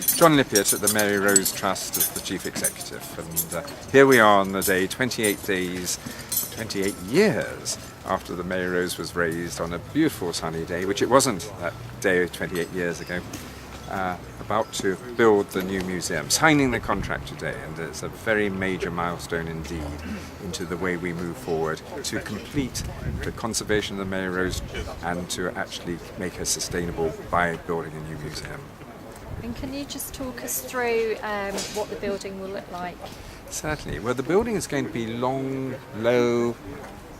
John Lippiett at the Mary Rose Trust as the Chief Executive, and here we are on the day, 28 years after the Mary Rose was raised, on a beautiful sunny day, which it wasn't that day 28 years ago, about to build the new museum, signing the contract today, and it's a very major milestone indeed into the way we move forward to complete the conservation of the Mary Rose and to actually make her sustainable by building a new museum. And can you just talk us through what the building will look like? Certainly. Well, the building is going to be long, low,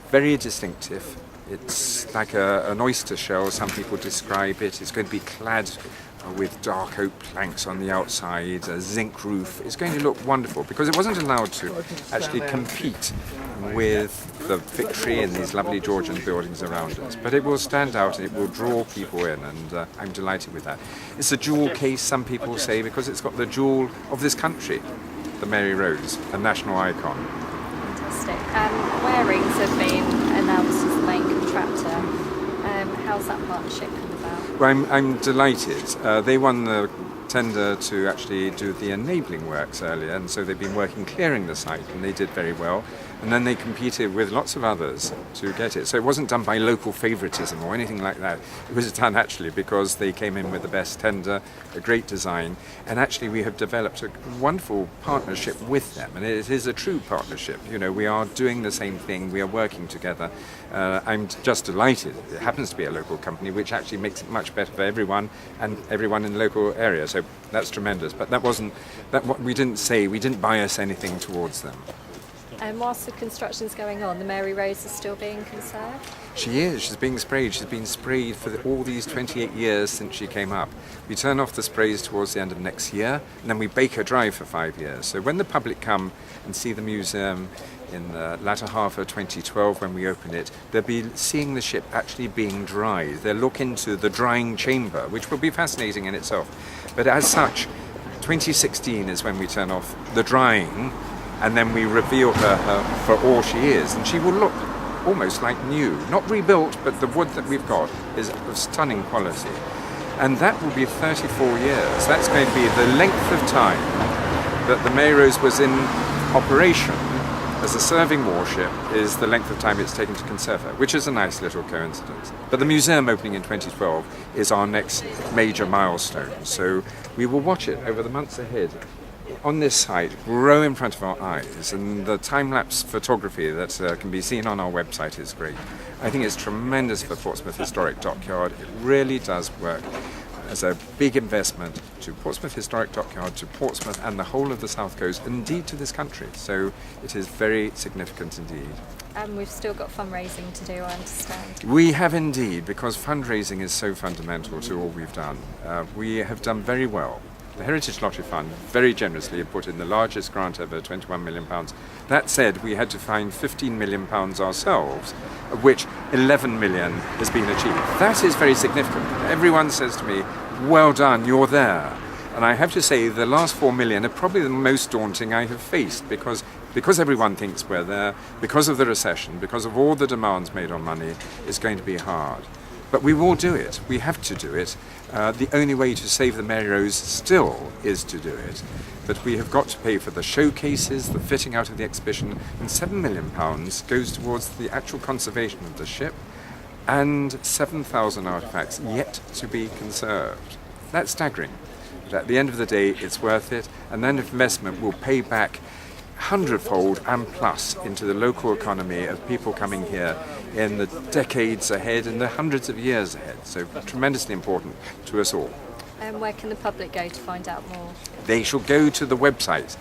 very distinctive. It's like an oyster shell, some people describe it. It's going to be clad with dark oak planks on the outside, a zinc roof. It's going to look wonderful because it wasn't allowed to actually compete with the Victory and these lovely Georgian buildings around us. But it will stand out and it will draw people in, and I'm delighted with that. It's a jewel case, some people say, because it's got the jewel of this country, the Mary Rose, a national icon. Fantastic. Warings have been announced as the main contractor. How's that partnership come about? Well, I'm delighted. They won the tender to actually do the enabling works earlier, and so they've been working clearing the site, and they did very well. And then they competed with lots of others to get it. So it wasn't done by local favoritism or anything like that. It was done actually because they came in with the best tender, a great design, and actually we have developed a wonderful partnership with them. And it is a true partnership. You know, we are doing the same thing, we are working together. I'm just delighted. It happens to be a local company, which actually makes it much better for everyone and everyone in the local area. So that's tremendous. But that wasn't, we didn't bias anything towards them. And whilst the construction's going on, the Mary Rose is still being conserved? She is. She's being sprayed. She's been sprayed for all these 28 years since she came up. We turn off the sprays towards the end of next year, and then we bake her dry for 5 years. So when the public come and see the museum in the latter half of 2012 when we open it, they'll be seeing the ship actually being dried. They'll look into the drying chamber, which will be fascinating in itself. But as such, 2016 is when we turn off the drying, and then we reveal her for all she is, and she will look almost like new. Not rebuilt, but the wood that we've got is of stunning quality. And that will be 34 years. That's going to be the length of time that the Mary Rose was in operation as a serving warship, is the length of time it's taken to conserve her, which is a nice little coincidence. But the museum opening in 2012 is our next major milestone, so we will watch it over the months ahead on this site grow in front of our eyes, and the time-lapse photography that can be seen on our website is great. I think it's tremendous for Portsmouth Historic Dockyard. It really does work as a big investment to Portsmouth Historic Dockyard, to Portsmouth and the whole of the South Coast, indeed to this country. So it is very significant indeed. And we've still got fundraising to do, I understand. We have indeed, because fundraising is so fundamental to all we've done. We have done very well. The Heritage Lottery Fund very generously have put in the largest grant ever, £21 million. That said, we had to find £15 million ourselves, of which 11 million has been achieved. That is very significant. Everyone says to me, well done, you're there. And I have to say the last 4 million are probably the most daunting I have faced, because everyone thinks we're there, because of the recession, because of all the demands made on money, it's going to be hard. But we will do it. We have to do it. The only way to save the Mary Rose still is to do it. But we have got to pay for the showcases, the fitting out of the exhibition, and £7 million goes towards the actual conservation of the ship, and 7,000 artefacts yet to be conserved. That's staggering. But at the end of the day, it's worth it, and that investment will pay back hundredfold and plus into the local economy of people coming here in the decades ahead and the hundreds of years ahead. So tremendously important to us all. And where can the public go to find out more? They shall go to the website.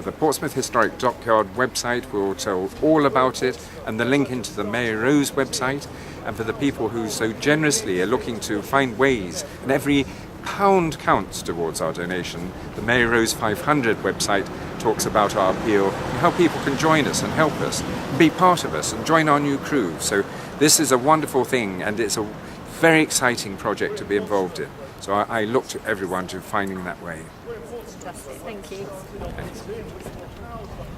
The Portsmouth Historic Dockyard website will tell all about it, and the link into the Mary Rose website. And for the people who so generously are looking to find ways, and every pound counts towards our donation, the Mary Rose 500 website talks about our appeal and how people can join us and help us, and be part of us and join our new crew. So this is a wonderful thing, and it's a very exciting project to be involved in. So I look to everyone to finding that way. Fantastic, thank you. Thanks.